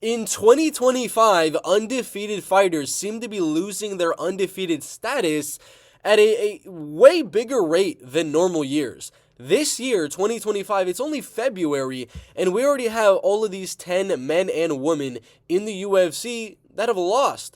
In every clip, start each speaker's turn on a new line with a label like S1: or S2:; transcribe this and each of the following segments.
S1: In 2025, undefeated fighters seem to be losing their undefeated status at a way bigger rate than normal years. This year, 2025, it's only February, and we already have all of these 10 men and women in the UFC that have lost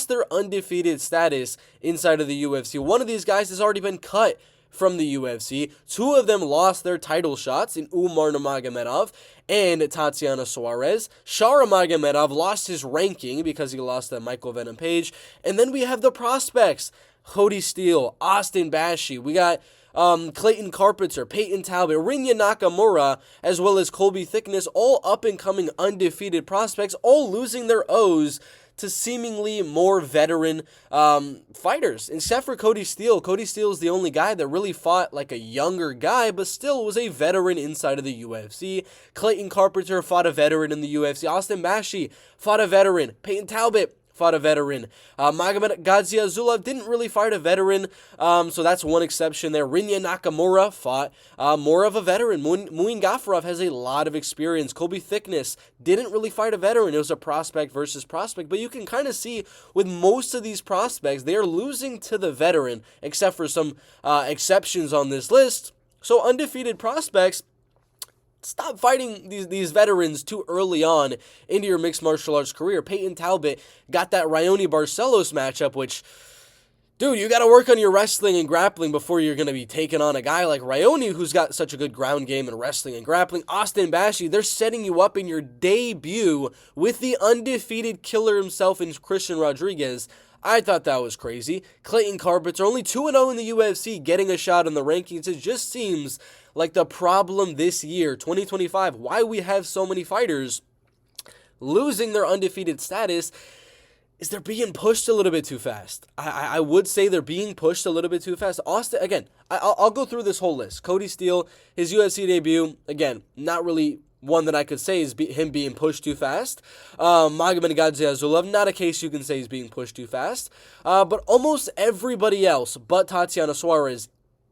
S1: their undefeated status inside of the UFC. One of these guys has already been cut from the UFC. Two of them lost their title shots in Umar Nurmagomedov and Tatiana Suarez. Shara Magomedov lost his ranking because he lost to Michael Venom Page. And then we have the prospects: Cody Steele, Austin Bashi. We got Clayton Carpenter, Peyton Talbot, Rinya Nakamura, as well as Colby Thickness, all up-and-coming undefeated prospects, all losing their O's to seemingly more veteran fighters. Except for Cody Steele. Cody Steele is the only guy that really fought like a younger guy, but still was a veteran inside of the UFC. Clayton Carpenter fought a veteran in the UFC. Austin Bashi fought a veteran. Peyton Talbot fought a veteran. Magomed Gadzhimagomedov didn't really fight a veteran, so that's one exception there. Rinya Nakamura fought more of a veteran. Muin Gafurov has a lot of experience. Colby Thickness didn't really fight a veteran. It was a prospect versus prospect, but you can kind of see with most of these prospects, they are losing to the veteran, except for some exceptions on this list. So undefeated prospects, stop fighting these veterans too early on into your mixed martial arts career. Peyton Talbot got that Raoni Barcelos matchup, which, dude, you got to work on your wrestling and grappling before you're going to be taking on a guy like Raoni, who's got such a good ground game in wrestling and grappling. Austin Bashi, they're setting you up in your debut with the undefeated killer himself in Christian Rodriguez. I thought that was crazy. Clayton Carpenter, only 2-0 in the UFC, getting a shot in the rankings. It just seems like the problem this year, 2025, why we have so many fighters losing their undefeated status, is they're being pushed a little bit too fast. I would say they're being pushed a little bit too fast. Austin, again, I'll go through this whole list. Cody Steele, his UFC debut, again, not really one that I could say is him being pushed too fast. Magomed Gadzhimagomedov, not a case you can say he's being pushed too fast. But almost everybody else but Tatiana Suarez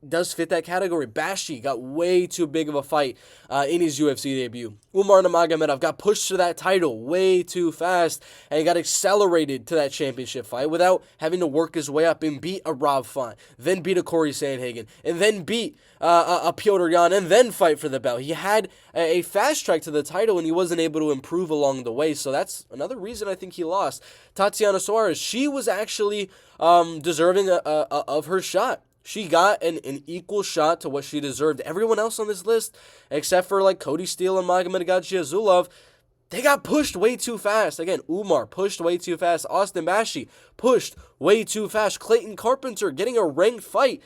S1: does fit that category. Bashi got way too big of a fight in his UFC debut. Umar Nurmagomedov got pushed to that title way too fast and got accelerated to that championship fight without having to work his way up and beat a Rob Font, then beat a Corey Sandhagen, and then beat a Piotr Jan, and then fight for the belt. He had a fast track to the title and he wasn't able to improve along the way, so that's another reason I think he lost. Tatiana Suarez, she was actually deserving of her shot. She got an equal shot to what she deserved. Everyone else on this list, except for like Cody Steele and Magomed Gadzhimagomedov, they got pushed way too fast. Again, Umar pushed way too fast. Austin Bashi pushed way too fast. Clayton Carpenter getting a ranked fight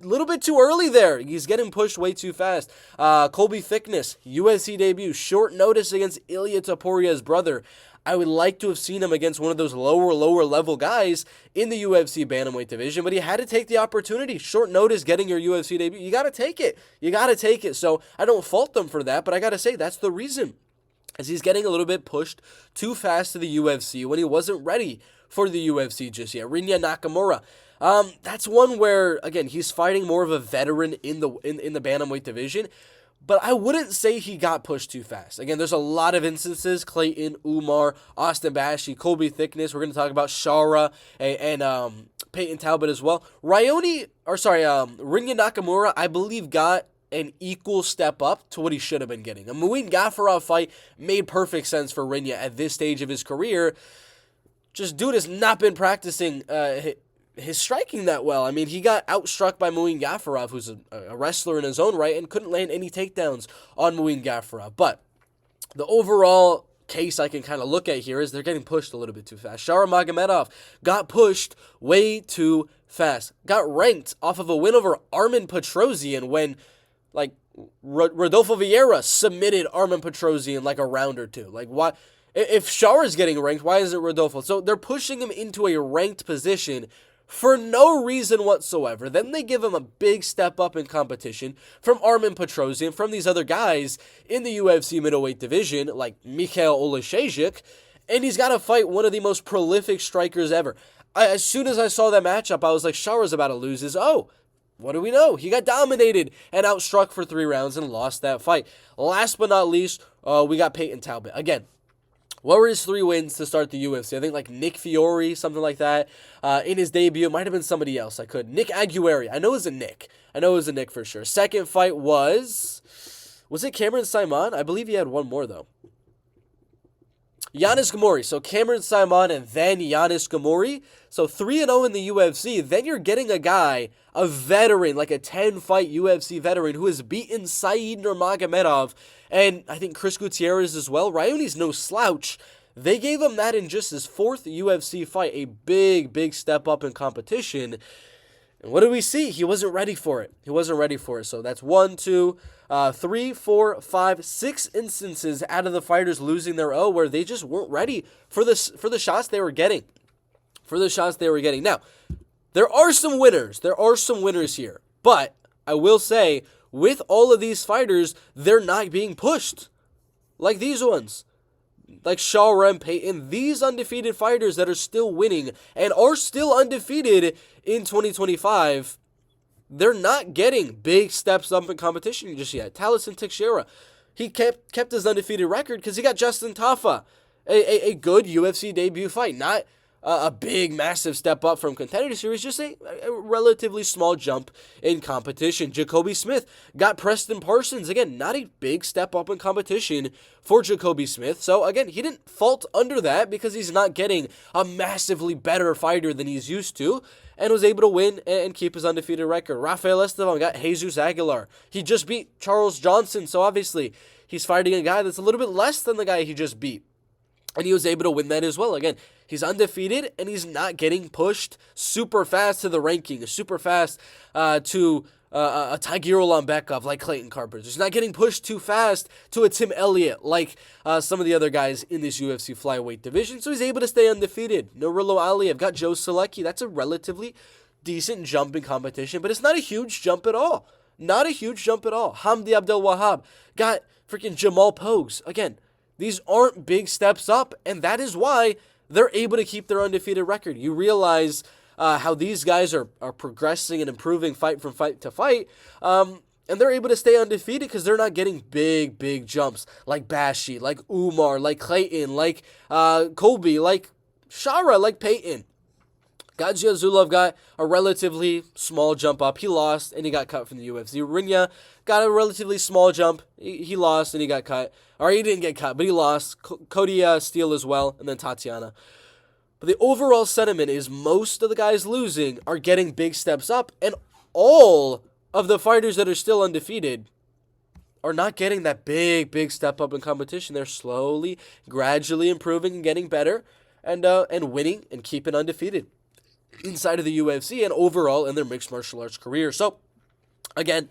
S1: a little bit too early there. He's getting pushed way too fast. Colby Thickness, UFC debut, short notice against Ilia Toporia's brother. I would like to have seen him against one of those lower level guys in the UFC bantamweight division, but he had to take the opportunity. Short notice getting your UFC debut. You got to take it. You got to take it. So I don't fault them for that, but I got to say that's the reason, as he's getting a little bit pushed too fast to the UFC when he wasn't ready for the UFC just yet. Rinya Nakamura. That's one where, again, he's fighting more of a veteran in the bantamweight division, but I wouldn't say he got pushed too fast. Again, there's a lot of instances: Clayton, Umar, Austin Bashi, Colby Thickness. We're going to talk about Shara and Peyton Talbot as well. Rinya Nakamura, I believe, got an equal step up to what he should have been getting. A Muin Gafurov fight made perfect sense for Rinya at this stage of his career. Just dude has not been practicing his striking that well. I mean, he got outstruck by Muin Gafurov, who's a wrestler in his own right, and couldn't land any takedowns on Muin Gafurov. But the overall case I can kind of look at here is they're getting pushed a little bit too fast. Shara Magomedov got pushed way too fast. Got ranked off of a win over Armen Petrosyan when, like, Rodolfo Vieira submitted Armen Petrosyan like a round or two. Like, why? If Shara's getting ranked, why isn't Rodolfo? So they're pushing him into a ranked position for no reason whatsoever. Then they give him a big step up in competition from Armen Petrosyan, from these other guys in the UFC middleweight division, like Mikhail Oleszejczyk, and he's got to fight one of the most prolific strikers ever. As soon as I saw that matchup, I was like, Shara's about to lose his O. what do we know? He got dominated and outstruck for 3 rounds and lost that fight. Last but not least, we got Peyton Talbot. Again, what were his 3 wins to start the UFC? I think like Nick Fiore, something like that. In his debut, it might have been somebody else. Nick Aguirre. I know it was a Nick for sure. Second fight was it Cameron Simon? I believe he had one more though. Giannis Gamori. So Cameron Simon and then Giannis Gamori. So 3-0 in the UFC. Then you're getting a guy, a veteran, like a 10-fight UFC veteran who has beaten Said Nurmagomedov and I think Chris Gutierrez as well. Raoni's no slouch. They gave him that in just his 4th UFC fight. A big step up in competition. And what do we see? He wasn't ready for it. So that's 1, 2, 3, 4, 5, 6 instances out of the fighters losing their O where they just weren't ready for the shots they were getting. Now, there are some winners here. But I will say, with all of these fighters, they're not being pushed. Like these ones. Like Shara and Peyton, these undefeated fighters that are still winning and are still undefeated in 2025, they're not getting big steps up in competition just yet. Talison Teixeira, he kept his undefeated record because he got Justin Tafa, a good UFC debut fight. Not a big, massive step up from Contender Series, just a relatively small jump in competition. Jacoby Smith got Preston Parsons. Again, not a big step up in competition for Jacoby Smith. So, again, he didn't fault under that because he's not getting a massively better fighter than he's used to and was able to win and keep his undefeated record. Rafael Esteban got Jesus Aguilar. He just beat Charles Johnson, so obviously he's fighting a guy that's a little bit less than the guy he just beat. And he was able to win that as well. Again, he's undefeated, and he's not getting pushed super fast to the ranking, super fast to a Tagir Ulanbekov like Clayton Carpenter. He's not getting pushed too fast to a Tim Elliott like some of the other guys in this UFC flyweight division. So he's able to stay undefeated. Nurullo Aliyev got Joe Selecki. That's a relatively decent jump in competition, but it's not a huge jump at all. Hamdi Abdel Wahab got freaking Jamal Pogues. Again, these aren't big steps up, and that is why they're able to keep their undefeated record. You realize how these guys are progressing and improving fight from fight to fight, and they're able to stay undefeated because they're not getting big jumps like Bashi, like Umar, like Clayton, like Colby, like Shara, like Peyton. Gadzhi Azulov got a relatively small jump up. He lost, and he got cut from the UFC. Rinya got a relatively small jump. He lost, and he got cut. Or he didn't get cut, but he lost. Cody Steele as well, and then Tatiana. But the overall sentiment is most of the guys losing are getting big steps up, and all of the fighters that are still undefeated are not getting that big step up in competition. They're slowly, gradually improving and getting better, and winning and keeping undefeated inside of the UFC and overall in their mixed martial arts career. So, again,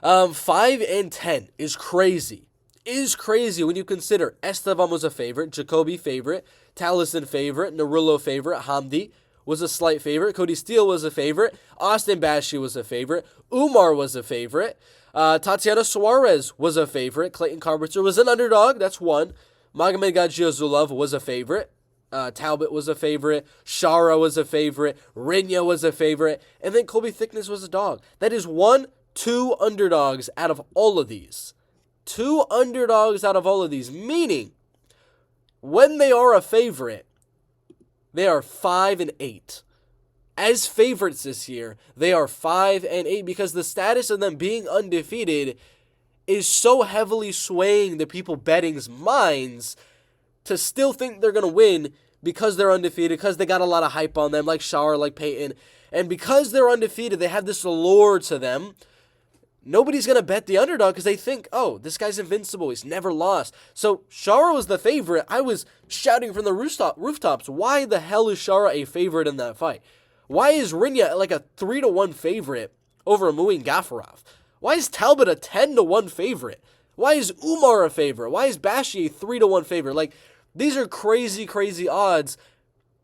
S1: 5-10 is crazy. When you consider Esteban was a favorite, Jacoby favorite, Talison favorite, Nurullo favorite, Hamdi was a slight favorite, Cody Steele was a favorite, Austin Bashi was a favorite, Umar was a favorite, Tatiana Suarez was a favorite, Clayton Carpenter was an underdog, that's one, Magomed Gadzhiazulov was a favorite, Talbot was a favorite, Shara was a favorite, Rinya was a favorite, and then Colby Thickness was a dog. That is 2 underdogs out of all of these. 2 underdogs out of all of these, meaning when they are a favorite, they are 5-8. As favorites this year, they are 5-8 because the status of them being undefeated is so heavily swaying the people betting's minds to still think they're going to win because they're undefeated, because they got a lot of hype on them, like Shara, like Peyton. And because they're undefeated, they have this allure to them. Nobody's going to bet the underdog because they think, oh, this guy's invincible. He's never lost. So Shara was the favorite. I was shouting from the rooftops, why the hell is Shara a favorite in that fight? Why is Rinya like a 3-1 favorite over Muin Gafarov? Why is Talbot a 10-1 favorite? Why is Umar a favorite? Why is Bashi a 3-1 favorite? Like, these are crazy odds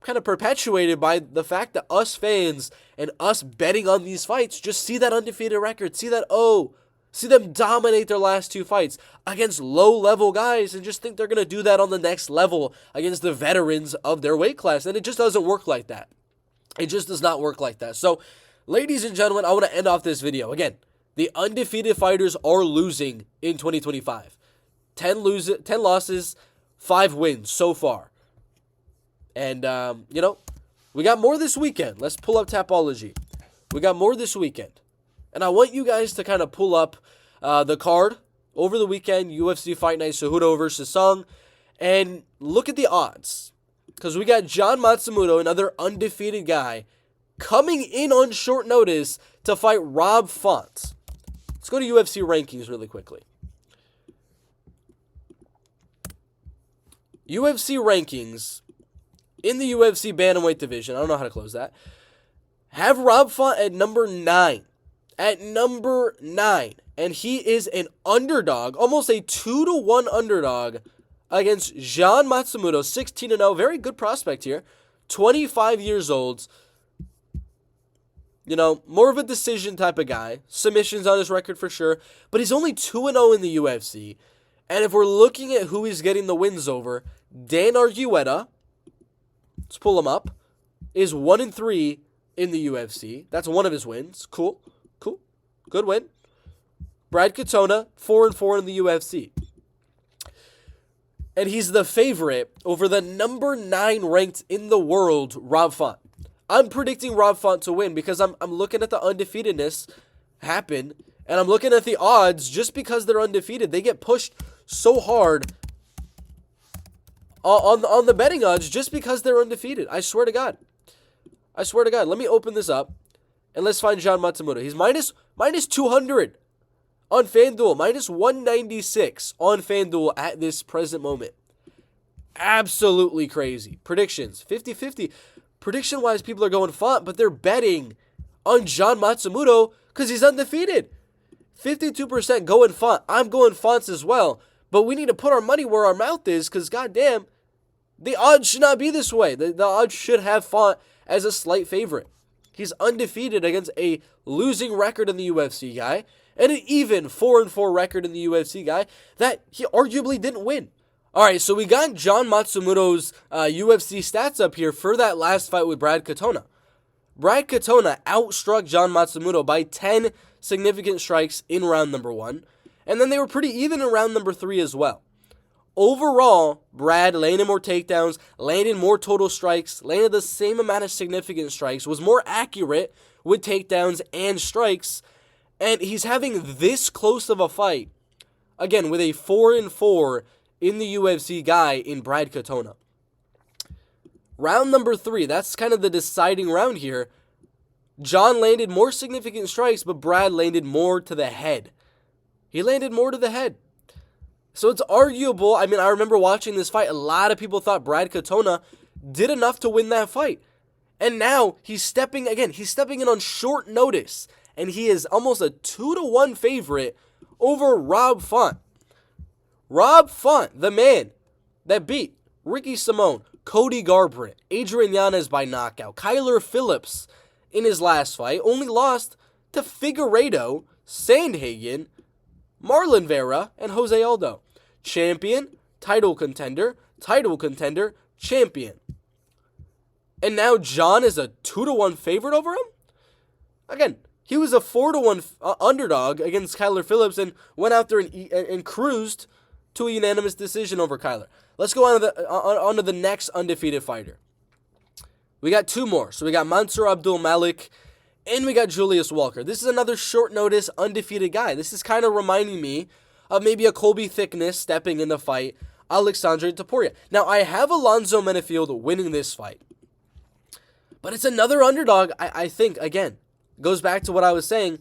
S1: kind of perpetuated by the fact that us fans and us betting on these fights just see that undefeated record, see them dominate their last 2 fights against low-level guys and just think they're going to do that on the next level against the veterans of their weight class. And it just doesn't work like that. It just does not work like that. So Ladies and gentlemen, I want to end off this video. Again, the undefeated fighters are losing in 2025. 10 losses, 5 wins so far. And, we got more this weekend. Let's pull up Tapology. We got more this weekend. And I want you guys to kind of pull up the card over the weekend, UFC Fight Night Cejudo versus Sung, and look at the odds. Because we got John Matsumoto, another undefeated guy, coming in on short notice to fight Rob Font. Let's go to UFC rankings really quickly. UFC rankings in the UFC bantamweight division, I don't know how to close that, have Rob Font at number 9. At number 9. And he is an underdog, almost a 2-1 underdog against John Matsumoto, 16-0. Very good prospect here. 25 years old. More of a decision type of guy. Submissions on his record for sure. But he's only 2-0 in the UFC. And if we're looking at who he's getting the wins over, Dan Argueta, let's pull him up, is 1-3 in the UFC. That's one of his wins. Cool. Good win. Brad Katona, 4-4 in the UFC. And he's the favorite over the number 9 ranked in the world, Rob Font. I'm predicting Rob Font to win because I'm looking at the undefeatedness happen, and I'm looking at the odds just because they're undefeated. They get pushed so hard on the betting odds just because they're undefeated. I swear to God. Let me open this up, and let's find John Matsumoto. He's minus 200 on FanDuel, minus 196 on FanDuel at this present moment. Absolutely crazy. Predictions, 50-50. Prediction-wise, people are going Font, but they're betting on John Matsumoto because he's undefeated. 52% going Font. I'm going Fonts as well, but we need to put our money where our mouth is because, goddamn, the odds should not be this way. The odds should have Font as a slight favorite. He's undefeated against a losing record in the UFC guy and an even 4-4 record in the UFC guy that he arguably didn't win. All right, so we got John Matsumoto's UFC stats up here for that last fight with Brad Katona. Brad Katona outstruck John Matsumoto by 10 significant strikes in round number 1, and then they were pretty even in round number 3 as well. Overall, Brad landed more takedowns, landed more total strikes, landed the same amount of significant strikes, was more accurate with takedowns and strikes, and he's having this close of a fight, again, with a 4-4 in the UFC guy in Brad Katona. Round number 3, that's kind of the deciding round here. John landed more significant strikes, but Brad landed more to the head. He landed more to the head. So it's arguable. I mean, I remember watching this fight. A lot of people thought Brad Katona did enough to win that fight. And now he's stepping in on short notice. And he is almost a 2-1 favorite over Rob Font. Rob Font, the man that beat Ricky Simone, Cody Garbrandt, Adrian Yanez by knockout, Kyler Phillips in his last fight, only lost to Figueiredo, Sandhagen, Marlon Vera, and Jose Aldo. Champion, title contender, champion. And now John is a 2-1 favorite over him? Again, he was a 4-1 underdog against Kyler Phillips and went out there and cruised to a unanimous decision over Kyler. Let's go on to the next undefeated fighter. We got 2 more. So we got Mansour Abdul Malik and we got Julius Walker. This is another short notice undefeated guy. This is kind of reminding me of maybe a Colby Thickness stepping in the fight, Alexandre Topuria. Now, I have Alonzo Menefield winning this fight. But it's another underdog, I think, again, goes back to what I was saying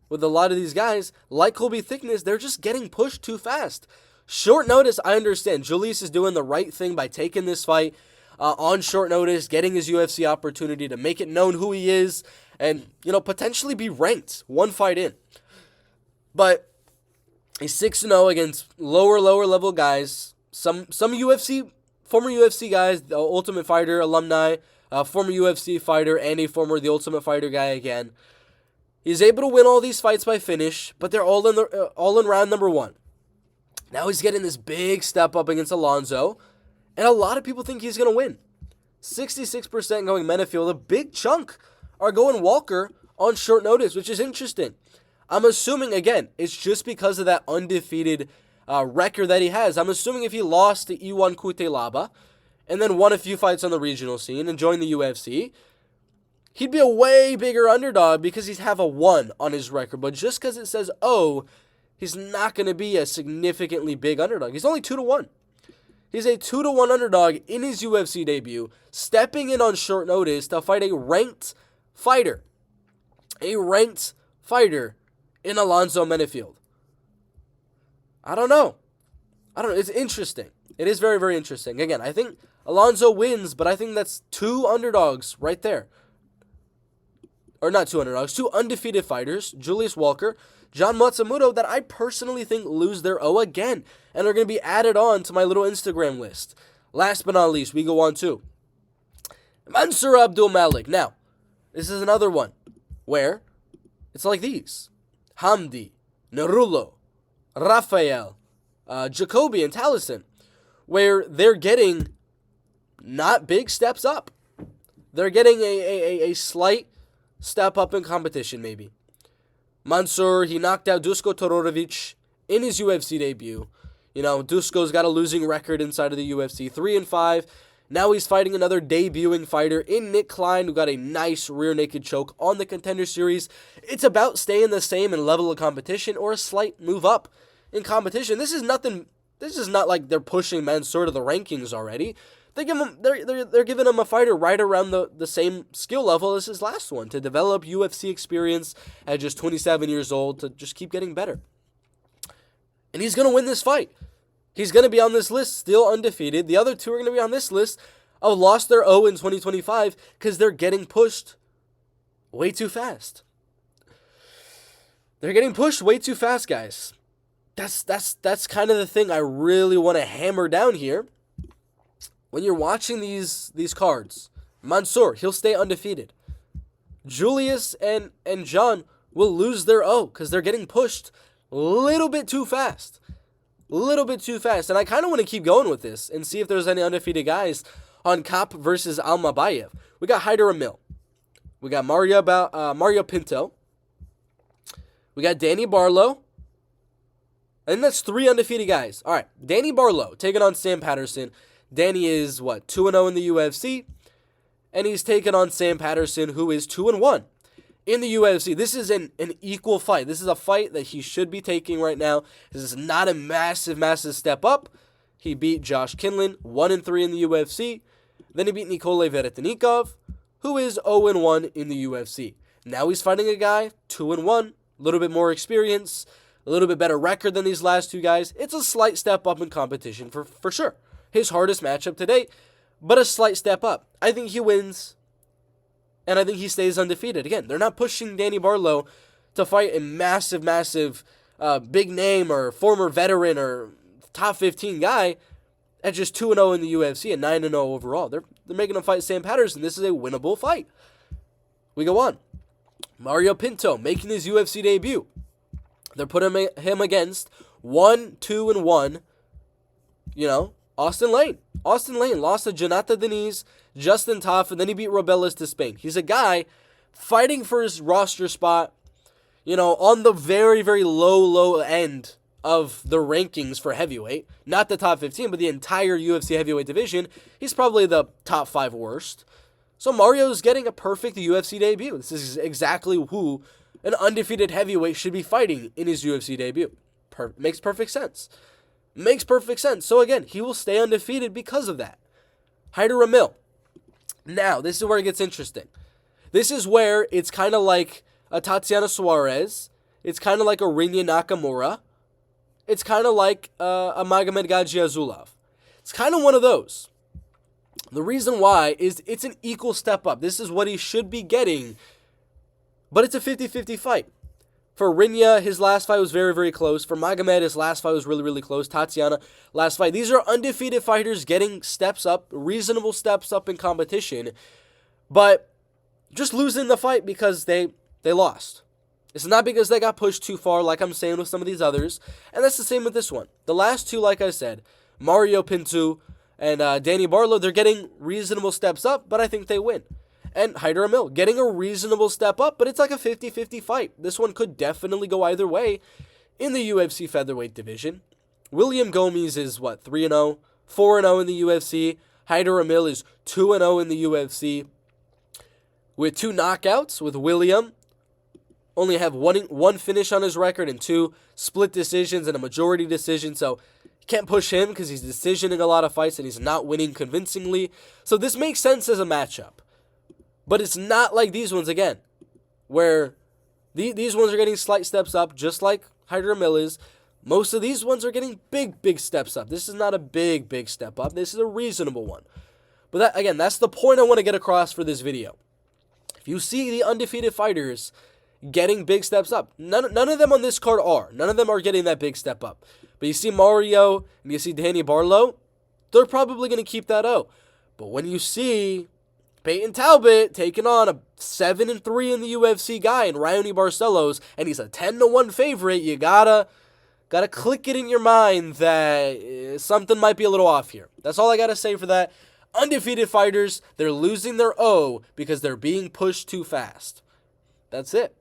S1: with a lot of these guys, like Colby Thickness, they're just getting pushed too fast. Short notice, I understand. Julius is doing the right thing by taking this fight on short notice, getting his UFC opportunity to make it known who he is, and, potentially be ranked one fight in. But he's 6-0 against lower level guys. Some former UFC guys, the Ultimate Fighter alumni, former UFC fighter, and a former The Ultimate Fighter guy again. He's able to win all these fights by finish, but they're all in round number 1. Now he's getting this big step up against Alonzo, and a lot of people think he's going to win. 66% going Menefield. A big chunk are going Walker on short notice, which is interesting. I'm assuming, again, it's just because of that undefeated record that he has. I'm assuming if he lost to Iwan Kutelaba and then won a few fights on the regional scene and joined the UFC, he'd be a way bigger underdog because he'd have a 1 on his record. But just because it says O, he's not going to be a significantly big underdog. He's only 2-1. He's a 2-1 underdog in his UFC debut, stepping in on short notice to fight a ranked fighter. A ranked fighter in Alonzo Menefield. I don't know. It's interesting. It is very, very interesting. Again, I think Alonzo wins, but I think that's 2 underdogs right there. Or not 2 underdogs, 2 undefeated fighters, Julius Walker, John Matsumoto, that I personally think lose their O again and are going to be added on to my little Instagram list. Last but not least, we go on to Mansur Abdul Malik. Now, this is another one where it's like these. Hamdi, Nerullo, Rafael, Jacoby, and Taliesin, where they're getting not big steps up. They're getting a slight step up in competition, maybe. Mansur, he knocked out Dusko Todorovic in his UFC debut. You know, Dusko's got a losing record inside of the UFC, 3-5. Now he's fighting another debuting fighter in Nick Klein, who got a nice rear naked choke on the Contender Series. It's about staying the same in level of competition or a slight move up in competition. This is not like they're pushing Mansour to the rankings already. They're giving him a fighter right around the same skill level as his last one to develop UFC experience at just 27 years old to just keep getting better. And he's going to win this fight. He's going to be on this list, still undefeated. The other 2 are going to be on this list of lost their O in 2025 because they're getting pushed way too fast. They're getting pushed way too fast, guys. That's kind of the thing I really want to hammer down here. When you're watching these cards, Mansour, he'll stay undefeated. Julius and John will lose their O because they're getting pushed a little bit too fast. And I kind of want to keep going with this and see if there's any undefeated guys on Kaap versus Almabayev. We got Haider Emil. We got Mario Pinto. We got Danny Barlow. And that's 3 undefeated guys. All right, Danny Barlow taking on Sam Patterson. Danny is, 2-0 in the UFC. And he's taking on Sam Patterson, who is 2-1 in the UFC. This is an equal fight. This is a fight that he should be taking right now. This is not a massive, massive step up. He beat Josh Kinlan, 1-3 in the UFC. Then he beat Nikolay Veretennikov, who is 0-1 in the UFC. Now he's fighting a guy, 2-1, a little bit more experience, a little bit better record than these last 2 guys. It's a slight step up in competition for sure. His hardest matchup to date, but a slight step up. I think he wins, and I think he stays undefeated. Again, they're not pushing Danny Barlow to fight a massive, massive big name or former veteran or top 15 guy at just 2-0 in the UFC and 9-0 overall. They're making him fight Sam Patterson. This is a winnable fight. We go on. Mario Pinto making his UFC debut. They're putting him against 1-2-1, Austin Lane. Austin Lane lost to Jonathan Deniz, Justin Toff, and then he beat Robeles to Spain. He's a guy fighting for his roster spot, on the very, very low end of the rankings for heavyweight. Not the top 15, but the entire UFC heavyweight division. He's probably the top 5 worst. So Mario's getting a perfect UFC debut. This is exactly who an undefeated heavyweight should be fighting in his UFC debut. Makes perfect sense. So again, he will stay undefeated because of that. Haider Emil. Now, this is where it gets interesting. This is where it's kind of like a Tatiana Suarez. It's kind of like a Rinya Nakamura. It's kind of like a Magomed Gaziazulov. It's kind of one of those. The reason why is it's an equal step up. This is what he should be getting, but it's a 50-50 fight. For Rinya, his last fight was very, very close. For Magomed, his last fight was really, really close. Tatiana, last fight. These are undefeated fighters getting steps up, reasonable steps up in competition, but just losing the fight because they lost. It's not because they got pushed too far, like I'm saying with some of these others, and that's the same with this one. The last 2, like I said, Mario Pinto and Danny Barlow, they're getting reasonable steps up, but I think they win. and Hyder Amil getting a reasonable step up, but it's like a 50-50 fight. This one could definitely go either way in the UFC featherweight division. William Gomes is, 3-0, 4-0 in the UFC. Hyder Amil is 2-0 in the UFC with 2 knockouts, with William only have one finish on his record and 2 split decisions and a majority decision, so you can't push him because he's decisioning a lot of fights and he's not winning convincingly. So this makes sense as a matchup. But it's not like these ones, again, where these ones are getting slight steps up, just like Hyder Amil is. Most of these ones are getting big steps up. This is not a big step up. This is a reasonable one. But that, again, that's the point I want to get across for this video. If you see the undefeated fighters getting big steps up, none of them on this card are. None of them are getting that big step up. But you see Mario and you see Danny Barlow, they're probably going to keep that O. But when you see Peyton Talbot taking on a 7-3 in the UFC guy in Raoni Barcelos, and he's a 10-1 favorite, you gotta click it in your mind that something might be a little off here. That's all I gotta say for that. Undefeated fighters, they're losing their O because they're being pushed too fast. That's it.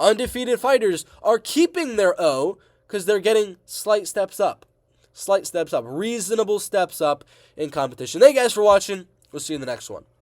S1: Undefeated fighters are keeping their O because they're getting slight steps up, reasonable steps up in competition. Thank you guys for watching. We'll see you in the next one.